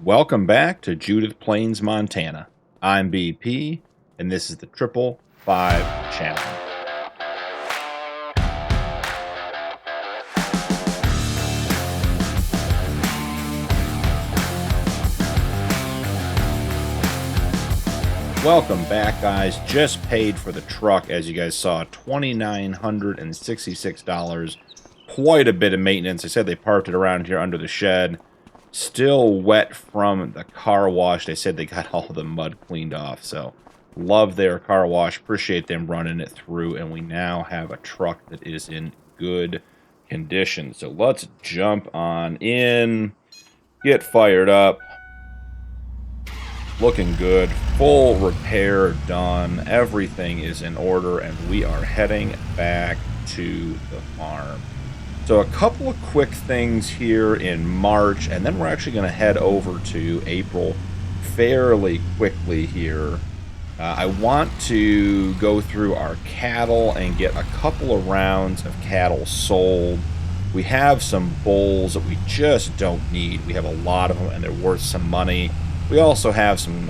Welcome back to Judith Plains, Montana. I'm BP, and this is the 555 Challenge. Welcome back, guys. Just paid for the truck, as you guys saw, $2,966. Quite a bit of maintenance. I said they parked it around here under the shed. Still wet from the car wash. They said they got all the mud cleaned off, so love their car wash. Appreciate them running it through, and we now have a truck that is in good condition. So let's jump on in, get fired up. Looking good, full repair done, everything is in order, and we are heading back to the farm. So a couple of quick things here in March, and then we're actually going to head over to April fairly quickly here. I want to go through our cattle and get a couple of rounds of cattle sold. We have some bulls that we just don't need. We have a lot of them, and they're worth some money. We also have some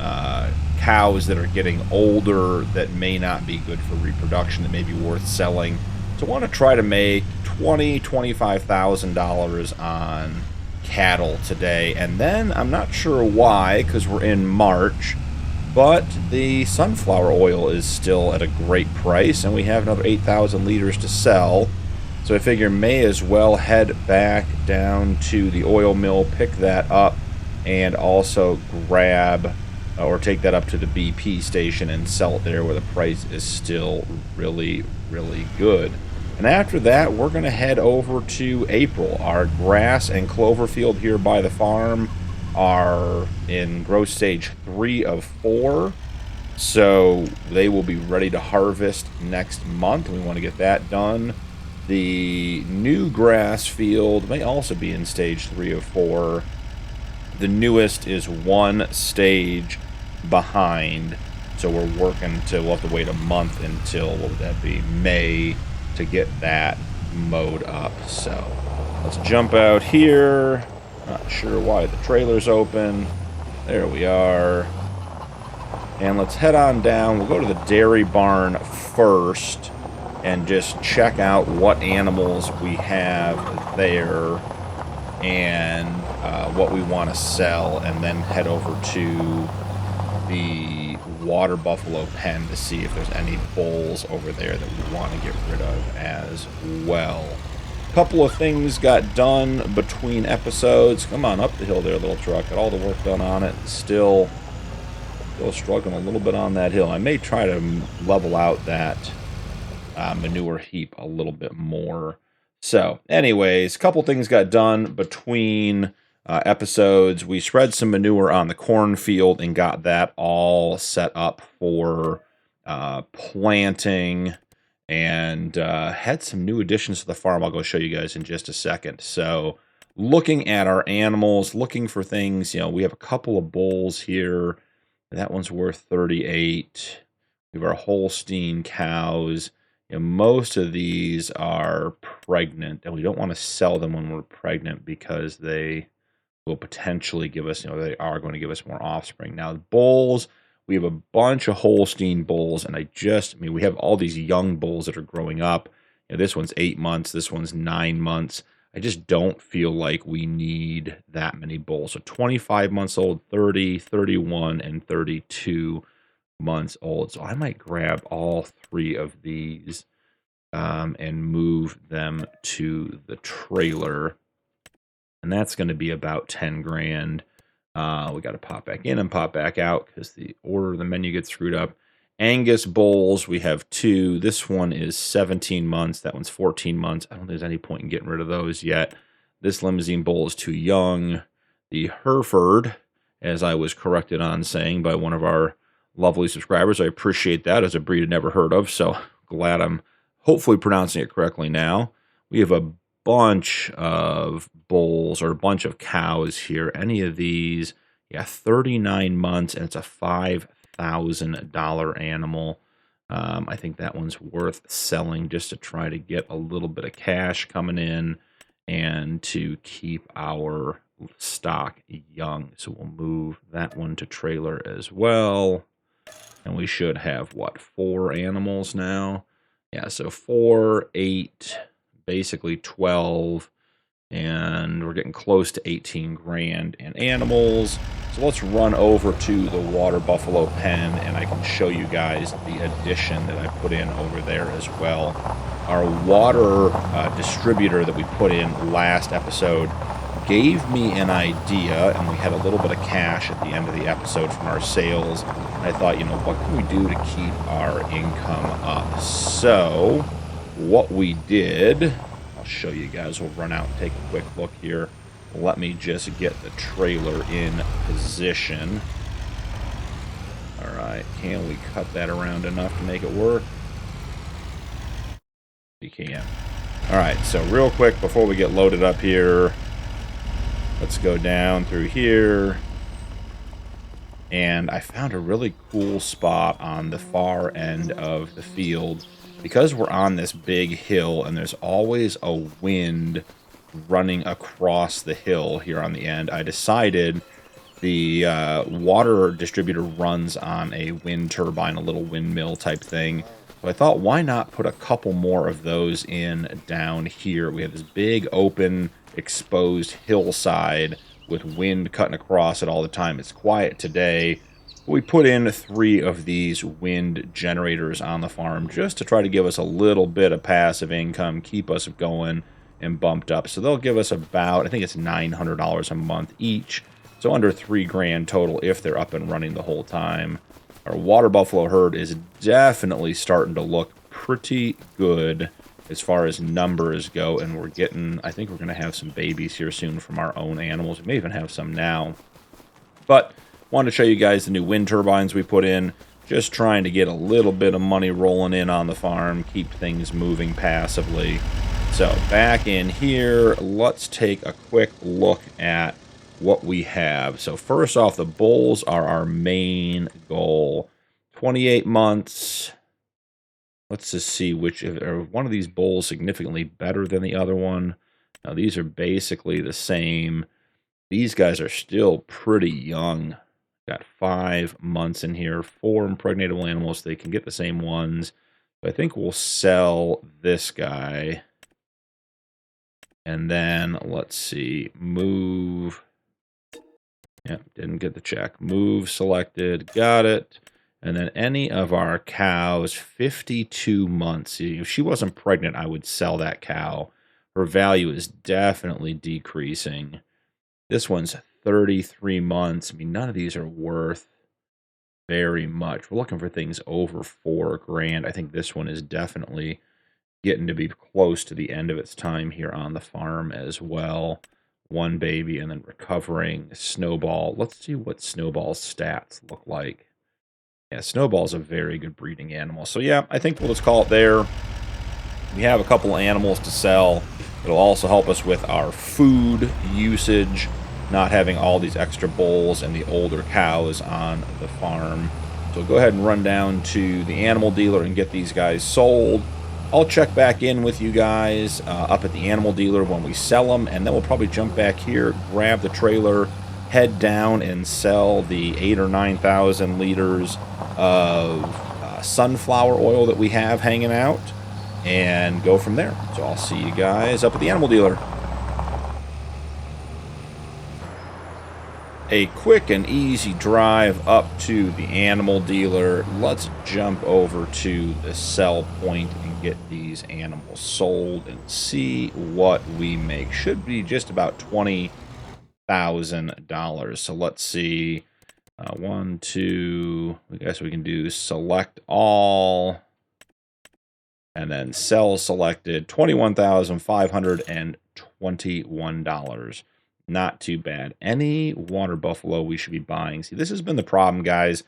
cows that are getting older that may not be good for reproduction, that may be worth selling. So I want to try to make $25,000 on cattle today. And then I'm not sure why, because we're in March, but the sunflower oil is still at a great price, and we have another 8,000 liters to sell. So I figure may as well head back down to the oil mill, pick that up, and also grab or take that up to the BP station and sell it there where the price is still really, really good. And after that, we're going to head over to April. Our grass and clover field here by the farm are in growth stage 3 of 4. So they will be ready to harvest next month. We want to get that done. The new grass field may also be in stage 3 of 4. The newest is 1 stage behind, so we'll have to wait a month until, what would that be, May, to get that mowed up. So let's jump out here. Not sure why the trailer's open. There we are. And let's head on down. We'll go to the dairy barn first and just check out what animals we have there and what we want to sell, and then head over to the water buffalo pen to see if there's any bulls over there that we want to get rid of as well. A couple of things got done between episodes. Come on up the hill there, little truck. Got all the work done on it. Still struggling a little bit on that hill. I may try to level out that manure heap a little bit more. So anyways, a couple things got done between episodes. We spread some manure on the cornfield and got that all set up for planting, and had some new additions to the farm I'll go show you guys in just a second. So looking at our animals, looking for things, we have a couple of bulls here. That one's worth 38. We have our Holstein cows. Most of these are pregnant, and we don't want to sell them when we're pregnant because they will potentially give us, they are going to give us more offspring. Now, the bulls, we have a bunch of Holstein bulls, and we have all these young bulls that are growing up. This one's 8 months, this one's 9 months. I just don't feel like we need that many bulls. So 25 months old, 30, 31, and 32 months old. So I might grab all 3 of these and move them to the trailer, and that's going to be about 10 grand. We got to pop back in and pop back out because the order of the menu gets screwed up. Angus bulls, we have 2. This one is 17 months. That one's 14 months. I don't think there's any point in getting rid of those yet. This Limousin bull is too young. The Hereford, as I was corrected on saying by one of our lovely subscribers, I appreciate that, as a breed I'd never heard of, so glad I'm hopefully pronouncing it correctly now. We have a bunch of bulls, or a bunch of cows here. Any of these, 39 months, and it's a $5,000 animal. I think that one's worth selling just to try to get a little bit of cash coming in and to keep our stock young. So we'll move that one to trailer as well. And we should have, what, 4 animals now? Yeah, so 4, 8, basically 12. And we're getting close to 18 grand in animals. So let's run over to the water buffalo pen, and I can show you guys the addition that I put in over there as well. Our water distributor that we put in last episode gave me an idea, and we had a little bit of cash at the end of the episode from our sales. And I thought, you know, what can we do to keep our income up? So what we did, I'll show you guys. We'll run out and take a quick look here. Let me just get the trailer in position. All right, can we cut that around enough to make it work? You can. All right, so real quick before we get loaded up here, let's go down through here. And I found a really cool spot on the far end of the field. Because we're on this big hill and there's always a wind running across the hill here on the end, I decided the water distributor runs on a wind turbine, a little windmill type thing. So I thought, why not put a couple more of those in down here? We have this big open exposed hillside with wind cutting across it all the time. It's quiet today. We put in 3 of these wind generators on the farm just to try to give us a little bit of passive income, keep us going and bumped up. So they'll give us about, I think it's $900 a month each. So under 3 grand total if they're up and running the whole time. Our water buffalo herd is definitely starting to look pretty good as far as numbers go, and we're getting, I think we're going to have some babies here soon from our own animals. We may even have some now. But wanted to show you guys the new wind turbines we put in, just trying to get a little bit of money rolling in on the farm, keep things moving passively. So back in here, let's take a quick look at what we have. So first off, the bulls are our main goal. 28 months. Let's just see which, are one of these bulls significantly better than the other one? Now these are basically the same. These guys are still pretty young. Got 5 months in here, 4 impregnatable animals. They can get the same ones. But I think we'll sell this guy. And then, let's see, move. Yep, didn't get the check. Move selected, got it. And then any of our cows, 52 months. If she wasn't pregnant, I would sell that cow. Her value is definitely decreasing. This one's 33 months. I mean, none of these are worth very much. We're looking for things over 4 grand. I think this one is definitely getting to be close to the end of its time here on the farm as well. 1 baby and then recovering. Snowball. Let's see what Snowball's stats look like. Yeah, Snowball's a very good breeding animal. So yeah, I think we'll just call it there. We have a couple animals to sell. It'll also help us with our food usage, not having all these extra bulls and the older cows on the farm. So go ahead and run down to the animal dealer and get these guys sold. I'll check back in with you guys up at the animal dealer when we sell them, and then we'll probably jump back here, grab the trailer, head down and sell the 8,000 or 9,000 liters of sunflower oil that we have hanging out, and go from there. So I'll see you guys up at the animal dealer. A quick and easy drive up to the animal dealer. Let's jump over to the sell point and get these animals sold and see what we make. Should be just about $20,000. So let's see. 1, 2. I guess we can do select all. And then sell selected. $21,521. Not too bad. Any water buffalo we should be buying. See, this has been the problem, guys,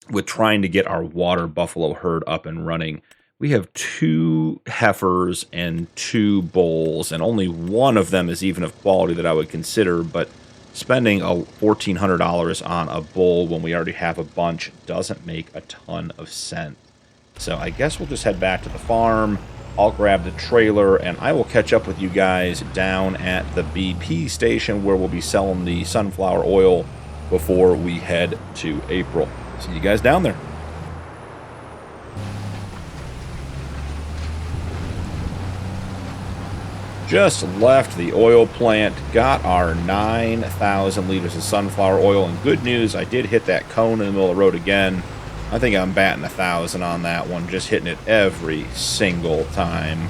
with trying to get our water buffalo herd up and running. We have 2 heifers and 2 bulls, and only one of them is even of quality that I would consider, but spending $1,400 on a bull when we already have a bunch doesn't make a ton of sense. So I guess we'll just head back to the farm, I'll grab the trailer, and I will catch up with you guys down at the BP station where we'll be selling the sunflower oil before we head to April. See you guys down there. Just left the oil plant, got our 9,000 liters of sunflower oil, and good news, I did hit that cone in the middle of the road again. I think I'm batting 1,000 on that one, just hitting it every single time.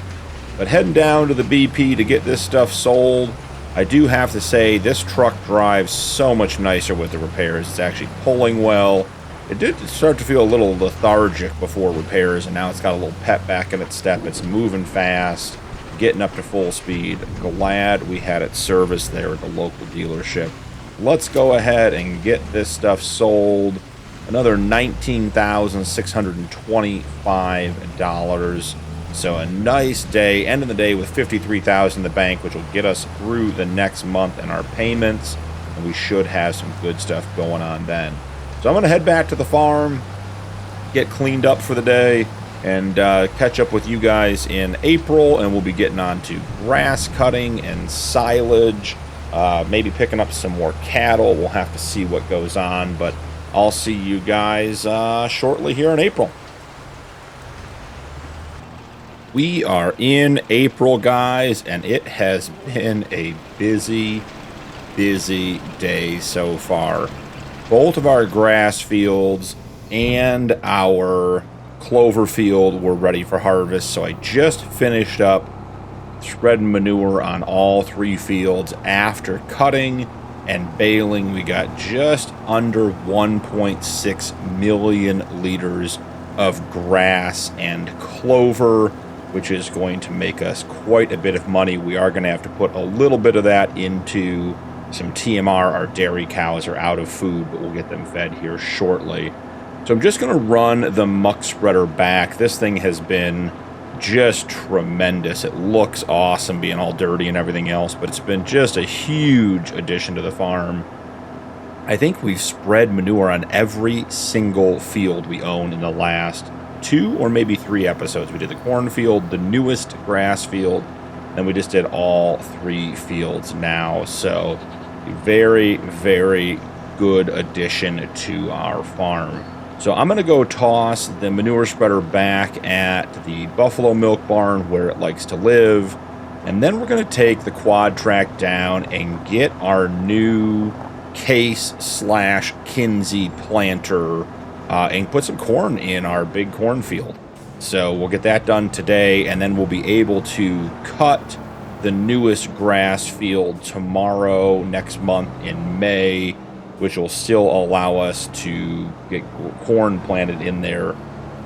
But heading down to the BP to get this stuff sold. I do have to say, this truck drives so much nicer with the repairs. It's actually pulling well. It did start to feel a little lethargic before repairs, and now it's got a little pep back in its step. It's moving fast, getting up to full speed. Glad we had it serviced there at the local dealership. Let's go ahead and get this stuff sold. Another $19,625. So a nice day, end of the day with $53,000 in the bank, which will get us through the next month and our payments, and we should have some good stuff going on then. So I'm going to head back to the farm, get cleaned up for the day, and catch up with you guys in April, and we'll be getting on to grass cutting and silage, maybe picking up some more cattle. We'll have to see what goes on, but I'll see you guys shortly here in April. We are in April, guys, and it has been a busy day so far. Both of our grass fields and our clover field were ready for harvest, so I just finished up spreading manure on all 3 fields. After cutting and baling, we got just under 1.6 million liters of grass and clover, which is going to make us quite a bit of money. We are going to have to put a little bit of that into some TMR. Our dairy cows are out of food, but we'll get them fed here shortly. So I'm just going to run the muck spreader back. This thing has been just tremendous. It looks awesome being all dirty and everything else, but it's been just a huge addition to the farm. I think we've spread manure on every single field we own in the last 2 or maybe 3 episodes. We did the cornfield, the newest grass field, and we just did all 3 fields now. So very, very good addition to our farm. So I'm going to go toss the manure spreader back at the buffalo milk barn where it likes to live. And then we're going to take the quad track down and get our new Case/Kinsey planter and put some corn in our big cornfield. So we'll get that done today, and then we'll be able to cut the newest grass field tomorrow, next month in May, which will still allow us to get corn planted in there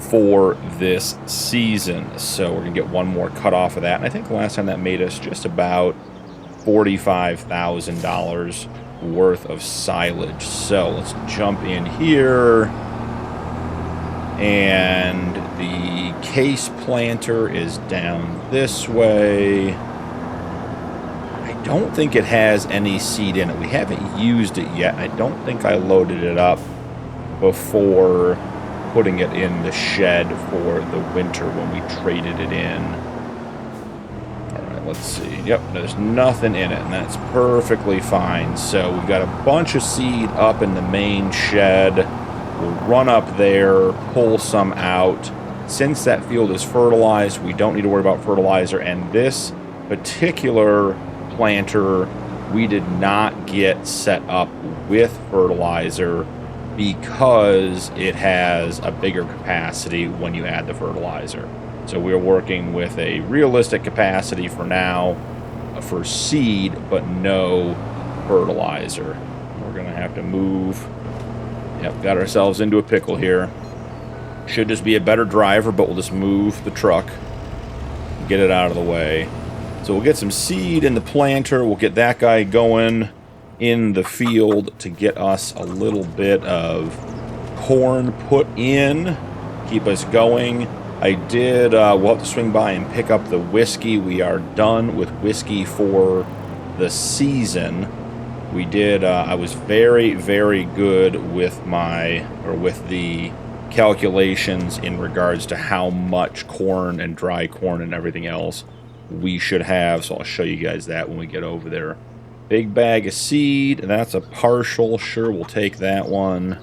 for this season. So we're going to get one more cut off of that. And I think last time that made us just about $45,000 worth of silage. So let's jump in here. And the case planter is down this way. I don't think it has any seed in it. We haven't used it yet. I don't think I loaded it up before putting it in the shed for the winter when we traded it in. All right, let's see. Yep, there's nothing in it, and that's perfectly fine. So we've got a bunch of seed up in the main shed. We'll run up there, pull some out. Since that field is fertilized, we don't need to worry about fertilizer. And this particular planter, we did not get set up with fertilizer because it has a bigger capacity when you add the fertilizer. So we're working with a realistic capacity for now for seed, but no fertilizer. We're going to have to move. Yep, got ourselves into a pickle here. Should just be a better driver, but we'll just move the truck and get it out of the way. So we'll get some seed in the planter. We'll get that guy going in the field to get us a little bit of corn put in, keep us going. I did, we'll have to swing by and pick up the whiskey. We are done with whiskey for the season. We did, I was very, very good with the calculations in regards to how much corn and dry corn and everything else we should have. So I'll show you guys that when we get over there. Big bag of seed, and that's a partial. Sure, we'll take that one.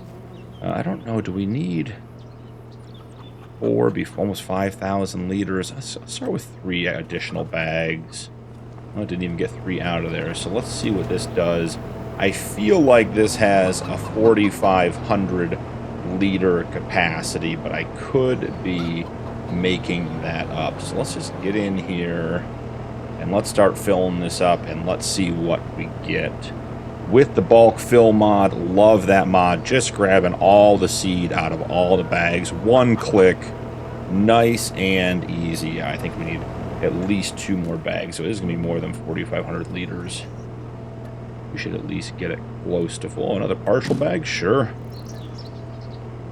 I don't know, do we need almost 5,000 liters? Let's start with 3 additional bags. Oh, it didn't even get 3 out of there. So let's see what this does. I feel like this has a 4,500 liter capacity, but I could be making that up. So let's just get in here and let's start filling this up and let's see what we get. With the bulk fill mod, love that mod. Just grabbing all the seed out of all the bags. One click. Nice and easy. I think we need at least 2 more bags. So it is going to be more than 4,500 liters. We should at least get it close to full. Another partial bag? Sure.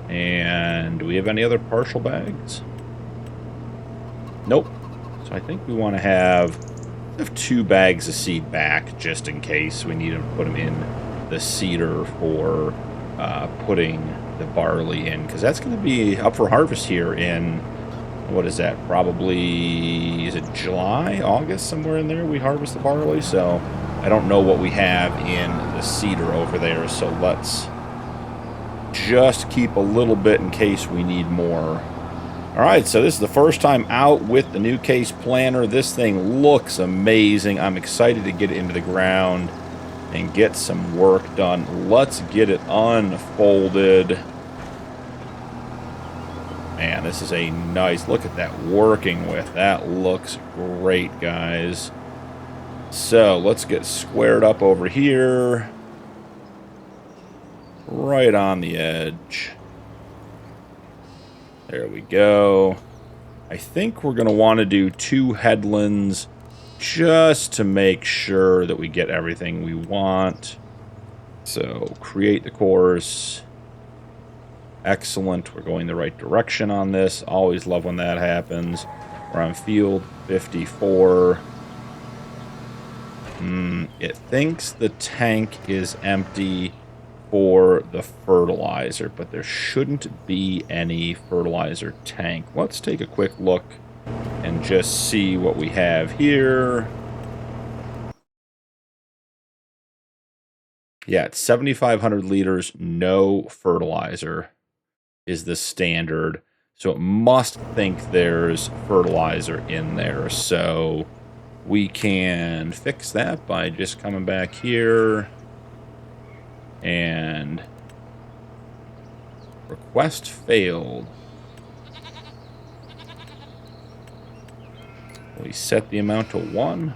And do we have any other partial bags? Nope. So I think we want to have 2 bags of seed back just in case we need to put them in the seeder for putting the barley in, because that's going to be up for harvest here in, what is that, probably, is it July, August, somewhere in there we harvest the barley. So I don't know what we have in the seeder over there, so let's just keep a little bit in case we need more. Alright, so this is the first time out with the new case planter. This thing looks amazing. I'm excited to get it into the ground and get some work done. Let's get it unfolded. Man, this is a nice, look at that working with. That looks great, guys. So let's get squared up over here. Right on the edge. There we go. I think we're going to want to do 2 headlands just to make sure that we get everything we want. So create the course. Excellent. We're going the right direction on this. Always love when that happens. We're on field 54. It thinks the tank is empty for the fertilizer, but there shouldn't be any fertilizer tank. Let's take a quick look and just see what we have here. Yeah, it's 7,500 liters, no fertilizer is the standard. So it must think there's fertilizer in there. So we can fix that by just coming back here and request failed. We set the amount to 1.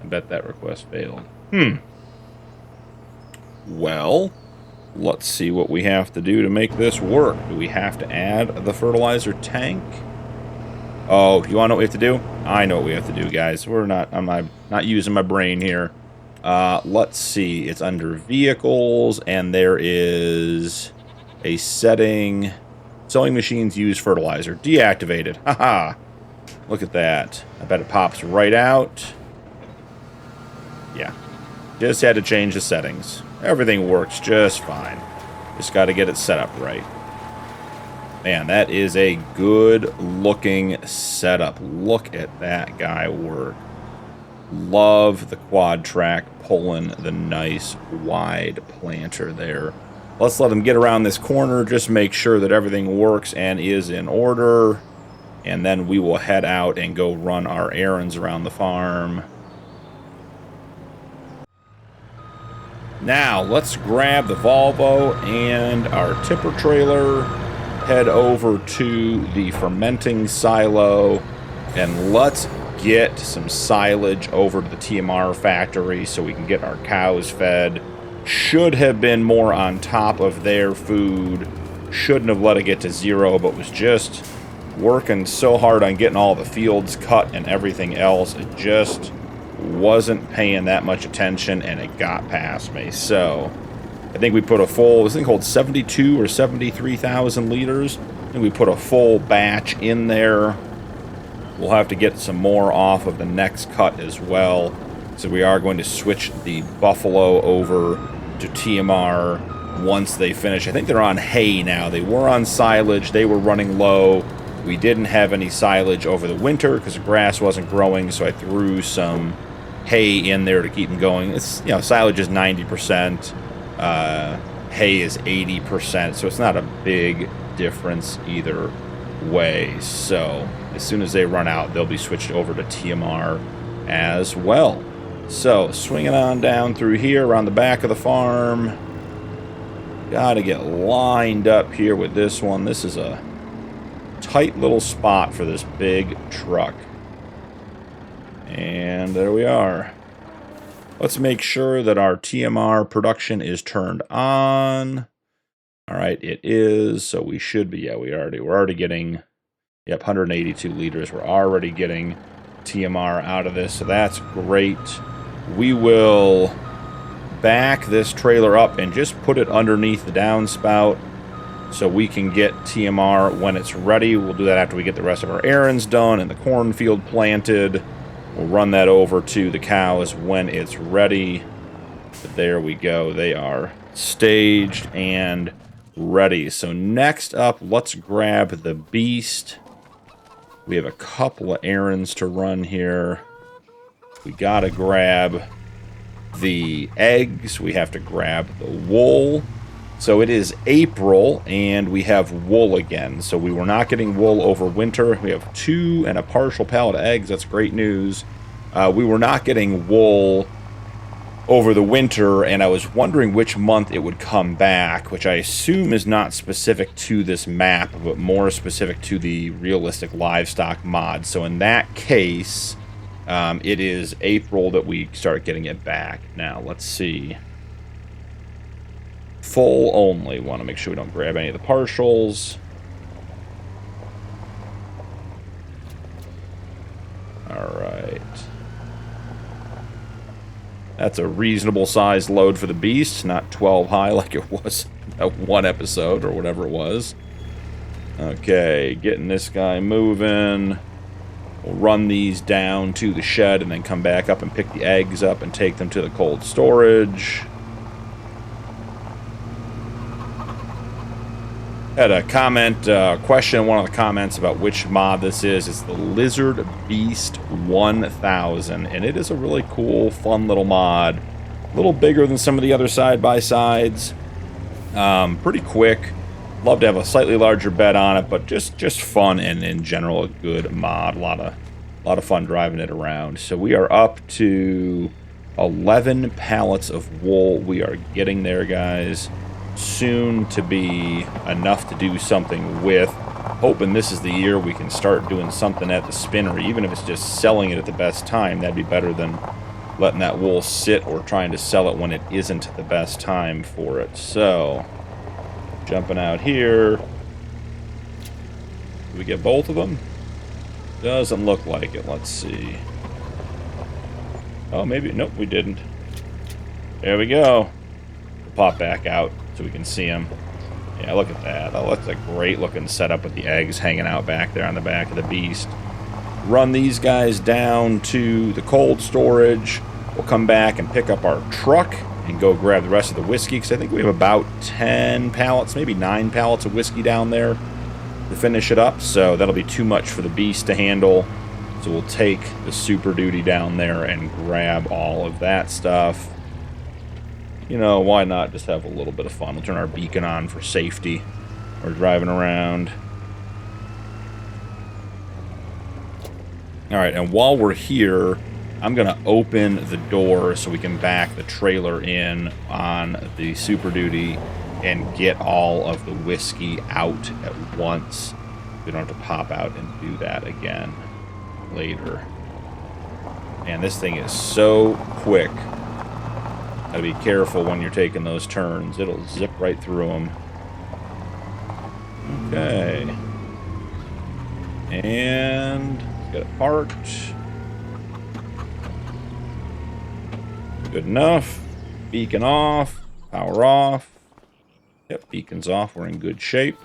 I bet that request failed. Well, let's see what we have to do to make this work. Do we have to add the fertilizer tank? Oh, you want to know what we have to do? I know what we have to do, guys. I'm not using my brain here. Let's see. It's under vehicles, and there is a setting. Sewing machines use fertilizer. Deactivated. Haha. Look at that. I bet it pops right out. Yeah. Just had to change the settings. Everything works just fine. Just got to get it set up right. Man, that is a good-looking setup. Look at that guy work. Love the quad track pulling the nice wide planter there. Let's let him get around this corner. Just make sure that everything works and is in order. And then we will head out and go run our errands around the farm. Now, let's grab the Volvo and our tipper trailer, head over to the fermenting silo, and let's get some silage over to the TMR factory so we can get our cows fed. Should have been more on top of their food. Shouldn't have let it get to 0, but was just working so hard on getting all the fields cut and everything else. It just wasn't paying that much attention, and it got past me. So I think we put a full, this thing holds 72 or 73,000 liters. I think we put a full batch in there. We'll have to get some more off of the next cut as well. So we are going to switch the Buffalo over to TMR once they finish. I think they're on hay now. They were on silage. They were running low. We didn't have any silage over the winter because the grass wasn't growing, so I threw some hay in there to keep them going. It's, you know, silage is 90%, hay is 80%, so it's not a big difference either way. So as soon as they run out, they'll be switched over to TMR as well. So swinging on down through here around the back of the farm. Got to get lined up here with this one. This is a tight little spot for this big truck. And there we are. Let's make sure that our TMR production is turned on. All right, it is. So we should be, yeah, we're already getting, yep, 182 liters. We're already getting TMR out of this, so that's great. We will back this trailer up and just put it underneath the downspout so we can get TMR when it's ready. We'll do that after we get the rest of our errands done and the cornfield planted. We'll run that over to the cows when it's ready. But there we go. They are staged and ready. So next up, let's grab the beast. We have a couple of errands to run here. We gotta grab the eggs. We have to grab the wool. So it is April, and we have wool again. So we were not getting wool over winter. We have 2 and a partial pallet of eggs. That's great news. We were not getting wool over the winter, and I was wondering which month it would come back, which I assume is not specific to this map, but more specific to the realistic livestock mod. So in that case, it is April that we start getting it back. Now, let's see. Full only. Want to make sure we don't grab any of the partials. Alright. That's a reasonable sized load for the beast, not 12 high like it was at one episode or whatever it was. Okay, getting this guy moving. We'll run these down to the shed and then come back up and pick the eggs up and take them to the cold storage. Had a comment, question in one of the comments about which mod this is. It's the Lizard Beast 1000, and it is a really cool, fun little mod. A little bigger than some of the other side-by-sides. Pretty quick. Love to have a slightly larger bed on it, but just fun and in general a good mod. A lot of fun driving it around. So we are up to 11 pallets of wool. We are getting there, guys. Soon to be enough to do something with. Hoping this is the year we can start doing something at the spinner, even if it's just selling it at the best time. That'd be better than letting that wool sit or trying to sell it when it isn't the best time for it. So, jumping out here. Do we get both of them? Doesn't look like it. Let's see. Oh, maybe. Nope, we didn't. There we go. We'll pop back out so we can see them. Yeah, look at that. Oh, that's a great looking setup with the eggs hanging out back there on the back of the beast. Run these guys down to the cold storage. We'll come back and pick up our truck and go grab the rest of the whiskey, because I think we have about 10 pallets, maybe 9 pallets of whiskey down there to finish it up. So that'll be too much for the beast to handle. So we'll take the Super Duty down there and grab all of that stuff. You know, why not just have a little bit of fun? We'll turn our beacon on for safety. We're driving around. Alright, and while we're here, I'm going to open the door so we can back the trailer in on the Super Duty and get all of the whiskey out at once. We don't have to pop out and do that again later. Man, this thing is so quick. Gotta be careful when you're taking those turns. It'll zip right through them. Okay. And get it parked. Good enough. Beacon off. Power off. Yep, beacon's off. We're in good shape.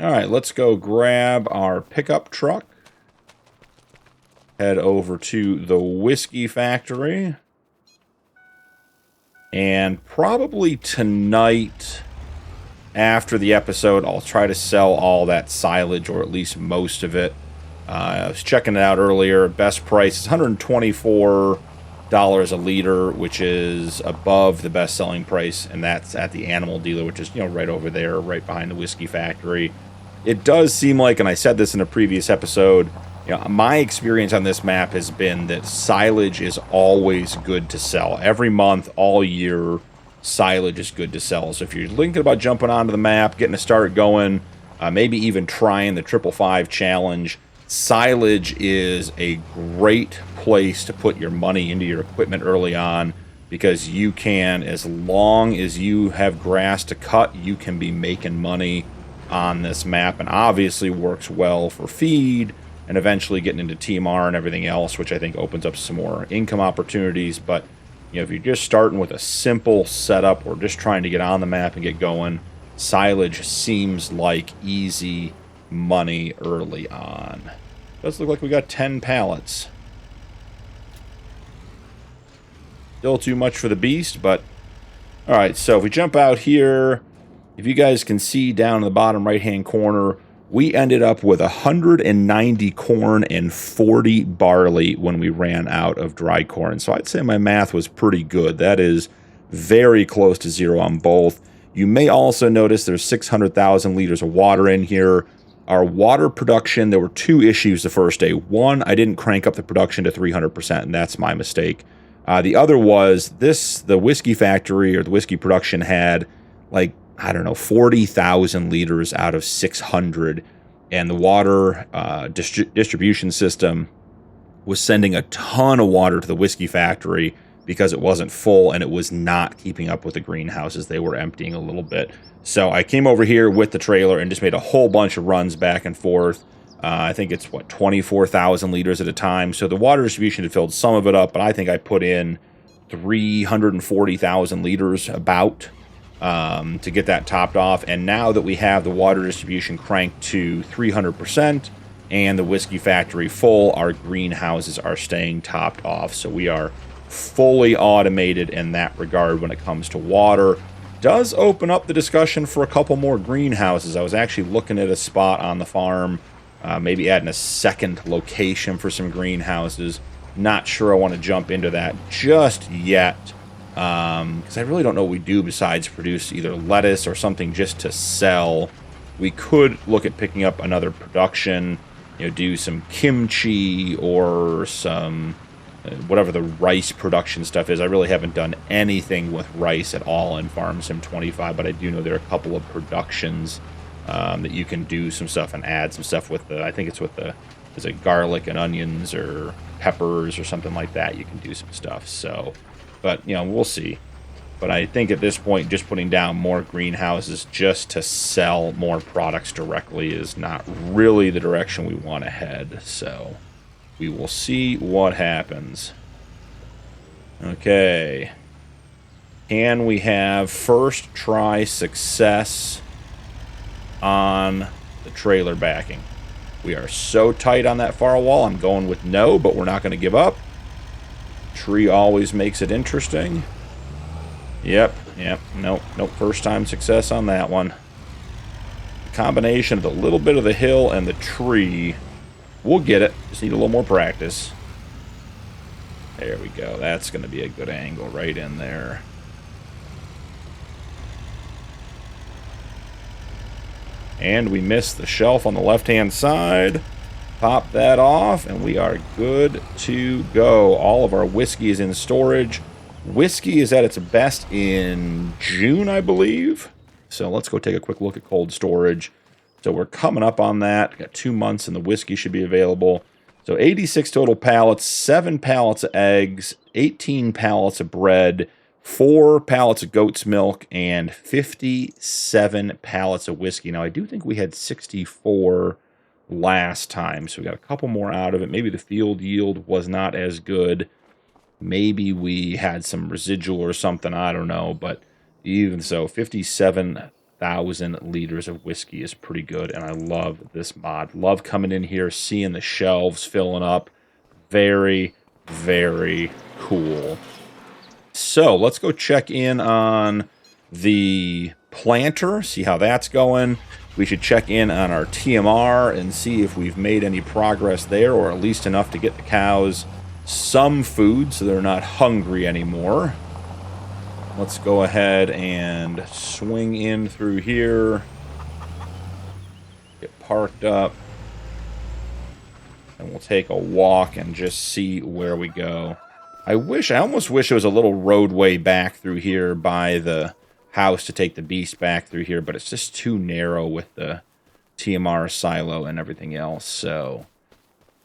Alright, let's go grab our pickup truck. Head over to the whiskey factory. And probably tonight, after the episode, I'll try to sell all that silage, or at least most of it. I was checking it out earlier. Best price is $124 a liter, which is above the best selling price, and that's at the animal dealer, which is, right over there, right behind the whiskey factory. It does seem like, and I said this in a previous episode, my experience on this map has been that silage is always good to sell. Every month, all year, silage is good to sell. So if you're thinking about jumping onto the map, getting a start going, maybe even trying the 555 challenge, silage is a great place to put your money into your equipment early on, because you can, as long as you have grass to cut, you can be making money on this map, and obviously works well for feed and eventually getting into TMR and everything else, which I think opens up some more income opportunities. But if you're just starting with a simple setup or just trying to get on the map and get going, silage seems like easy money early on. Does look like we got 10 pallets. Still too much for the beast, but alright, so if we jump out here, if you guys can see down in the bottom right hand corner, we ended up with 190 corn and 40 barley when we ran out of dry corn. So I'd say my math was pretty good. That is very close to zero on both. You may also notice there's 600,000 liters of water in here. Our water production, there were two issues the first day. One, I didn't crank up the production to 300%, and that's my mistake. The other was the whiskey factory, or the whiskey production, had like, I don't know, 40,000 liters out of 600, and the water distribution system was sending a ton of water to the whiskey factory because it wasn't full, and it was not keeping up with the greenhouses. They were emptying a little bit. So I came over here with the trailer and just made a whole bunch of runs back and forth. I think it's, 24,000 liters at a time. So the water distribution had filled some of it up, but I think I put in 340,000 liters about to get that topped off. And now that we have the water distribution cranked to 300% and the whiskey factory full, our greenhouses are staying topped off. So we are fully automated in that regard when it comes to water. Does open up the discussion for a couple more greenhouses. I was actually looking at a spot on the farm, maybe adding a second location for some greenhouses. Not sure I want to jump into that just yet, because I really don't know what we do besides produce either lettuce or something just to sell. We could look at picking up another production, do some kimchi or some whatever the rice production stuff is. I really haven't done anything with rice at all in Farm Sim 25, but I do know there are a couple of productions that you can do some stuff and add some stuff with I think it's with is it garlic and onions or peppers or something like that. You can do some stuff. So, but, we'll see. But I think at this point, just putting down more greenhouses just to sell more products directly is not really the direction we want to head. So we will see what happens. Okay. Can we have first try success on the trailer backing? We are so tight on that far wall. I'm going with no, but we're not going to give up. Tree always makes it interesting. Yep. Nope. First time success on that one. Combination of the little bit of the hill and the tree. We'll get it. Just need a little more practice. There we go. That's going to be a good angle right in there. And we missed the shelf on the left-hand side. Pop that off, and we are good to go. All of our whiskey is in storage. Whiskey is at its best in June, I believe. So let's go take a quick look at cold storage. So we're coming up on that. We've got 2 months, and the whiskey should be available. So 86 total pallets, 7 pallets of eggs, 18 pallets of bread, 4 pallets of goat's milk, and 57 pallets of whiskey. Now, I do think we had 64 last time, so we got a couple more out of it. Maybe the field yield was not as good. Maybe we had some residual or something. I don't know, but even so, 57,000 liters of whiskey is pretty good, and I love this mod. Love coming in here, seeing the shelves filling up. Very, very cool. So let's go check in on the planter, see how that's going. We should check in on our TMR and see if we've made any progress there, or at least enough to get the cows some food so they're not hungry anymore. Let's go ahead and swing in through here. Get parked up. And we'll take a walk and just see where we go. I almost wish there was a little roadway back through here by the house to take the beast back through here, but it's just too narrow with the TMR silo and everything else. So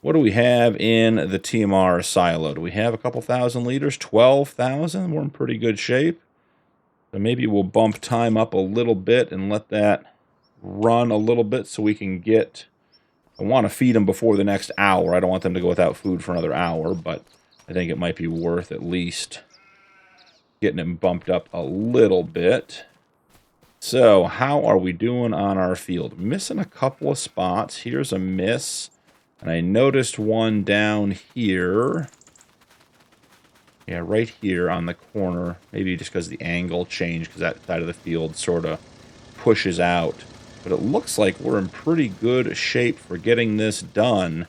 what do we have in the TMR silo? Do we have a couple thousand liters? 12,000? We're in pretty good shape. So maybe we'll bump time up a little bit and let that run a little bit so we can get... I want to feed them before the next hour. I don't want them to go without food for another hour, but I think it might be worth at least getting them bumped up a little bit. So, how are we doing on our field? Missing a couple of spots. Here's a miss. And I noticed one down here. Yeah, right here on the corner. Maybe just because the angle changed, because that side of the field sort of pushes out. But it looks like we're in pretty good shape for getting this done.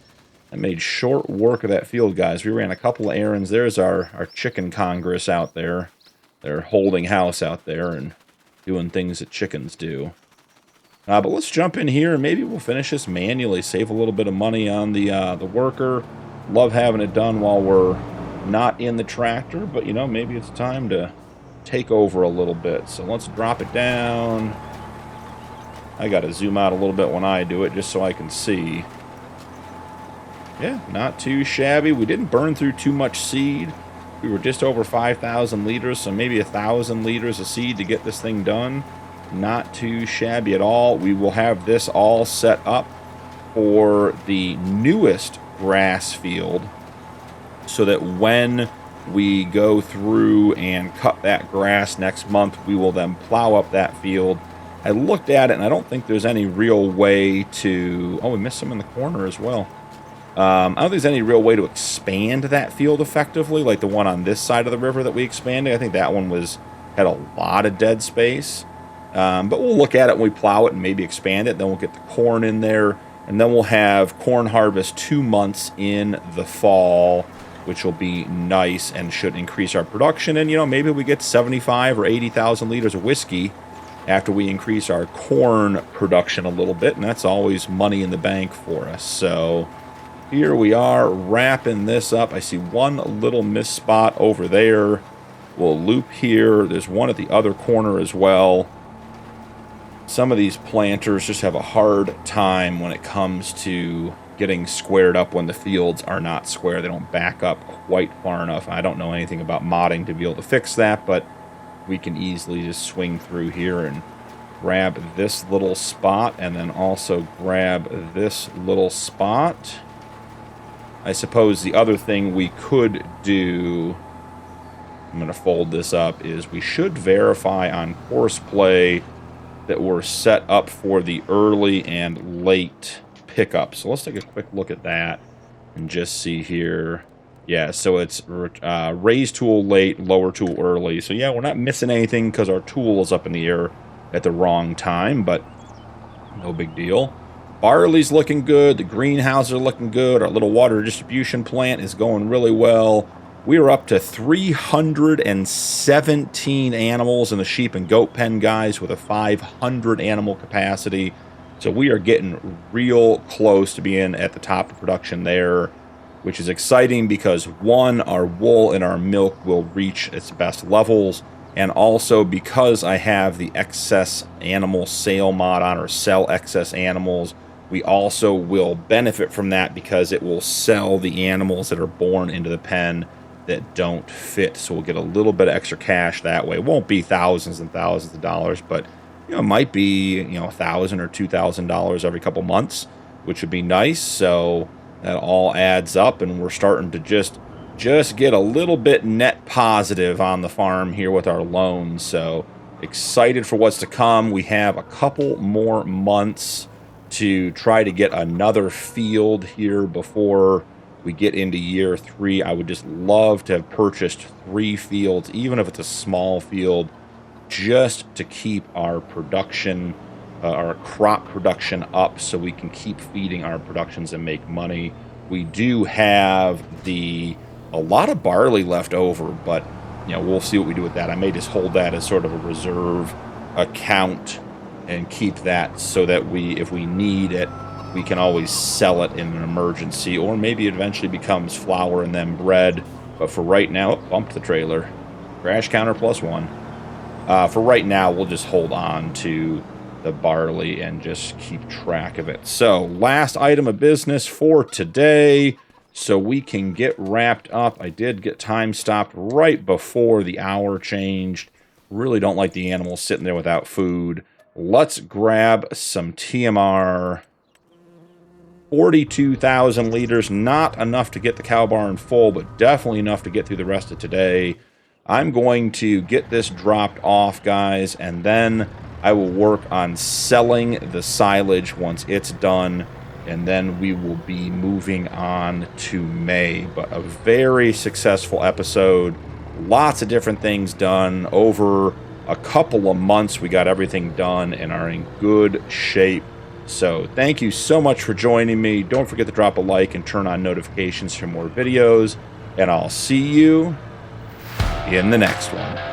I made short work of that field, guys. We ran a couple of errands. There's our chicken congress out there. They're holding house out there and doing things that chickens do. But let's jump in here and maybe we'll finish this manually. Save a little bit of money on the worker. Love having it done while we're not in the tractor. But, you know, maybe it's time to take over a little bit. So let's drop it down. I got to zoom out a little bit when I do it just so I can see. Yeah, not too shabby. We didn't burn through too much seed. We were just over 5,000 liters, so maybe 1,000 liters of seed to get this thing done. Not too shabby at all. We will have this all set up for the newest grass field so that when we go through and cut that grass next month, we will then plow up that field. I looked at it, and I don't think there's any real way to... Oh, we missed some in the corner as well. I don't think there's any real way to expand that field effectively, like the one on this side of the river that we expanded. I think that one had a lot of dead space. But we'll look at it when we plow it and maybe expand it. Then we'll get the corn in there. And then we'll have corn harvest 2 months in the fall, which will be nice and should increase our production. And, you know, maybe we get 75 or 80,000 liters of whiskey after we increase our corn production a little bit. And that's always money in the bank for us. So... here we are wrapping this up. I see one little missed spot over there. We'll loop here. There's one at the other corner as well. Some of these planters just have a hard time when it comes to getting squared up when the fields are not square. They don't back up quite far enough. I don't know anything about modding to be able to fix that, but we can easily just swing through here and grab this little spot and then also grab this little spot. I suppose the other thing we could do, I'm going to fold this up, is we should verify on Courseplay that we're set up for the early and late pickup. So let's take a quick look at that and just see here. Yeah, so it's raise tool late, lower tool early. So yeah, we're not missing anything because our tool is up in the air at the wrong time, but no big deal. Barley's looking good. The greenhouses are looking good. Our little water distribution plant is going really well. We are up to 317 animals in the sheep and goat pen, guys, with a 500 animal capacity. So we are getting real close to being at the top of production there, which is exciting because, one, our wool and our milk will reach its best levels. And also because I have the excess animal sale mod on, or sell excess animals, we also will benefit from that because it will sell the animals that are born into the pen that don't fit. So we'll get a little bit of extra cash that way. It won't be thousands and thousands of dollars, but you know, it might be, you know, $1,000 or $2,000 every couple months, which would be nice. So that all adds up, and we're starting to just get a little bit net positive on the farm here with our loans. So excited for what's to come. We have a couple more months to try to get another field here before we get into year 3, I would just love to have purchased 3 fields, even if it's a small field, just to keep our production, our crop production up so we can keep feeding our productions and make money. We do have a lot of barley left over, but we'll see what we do with that. I may just hold that as sort of a reserve account and keep that so that if we need it, we can always sell it in an emergency, or maybe it eventually becomes flour and then bread. But for right now, bumped the trailer. Crash counter +1. For right now, we'll just hold on to the barley and just keep track of it. So, last item of business for today, so we can get wrapped up. I did get time stopped right before the hour changed. Really don't like the animals sitting there without food. Let's grab some TMR. 42,000 liters, not enough to get the cow barn full, but definitely enough to get through the rest of today. I'm going to get this dropped off, guys, and then I will work on selling the silage once it's done, and then we will be moving on to May. But a very successful episode. Lots of different things done. Over a couple of months, we got everything done and are in good shape. So thank you so much for joining me. Don't forget to drop a like and turn on notifications for more videos. And I'll see you in the next one.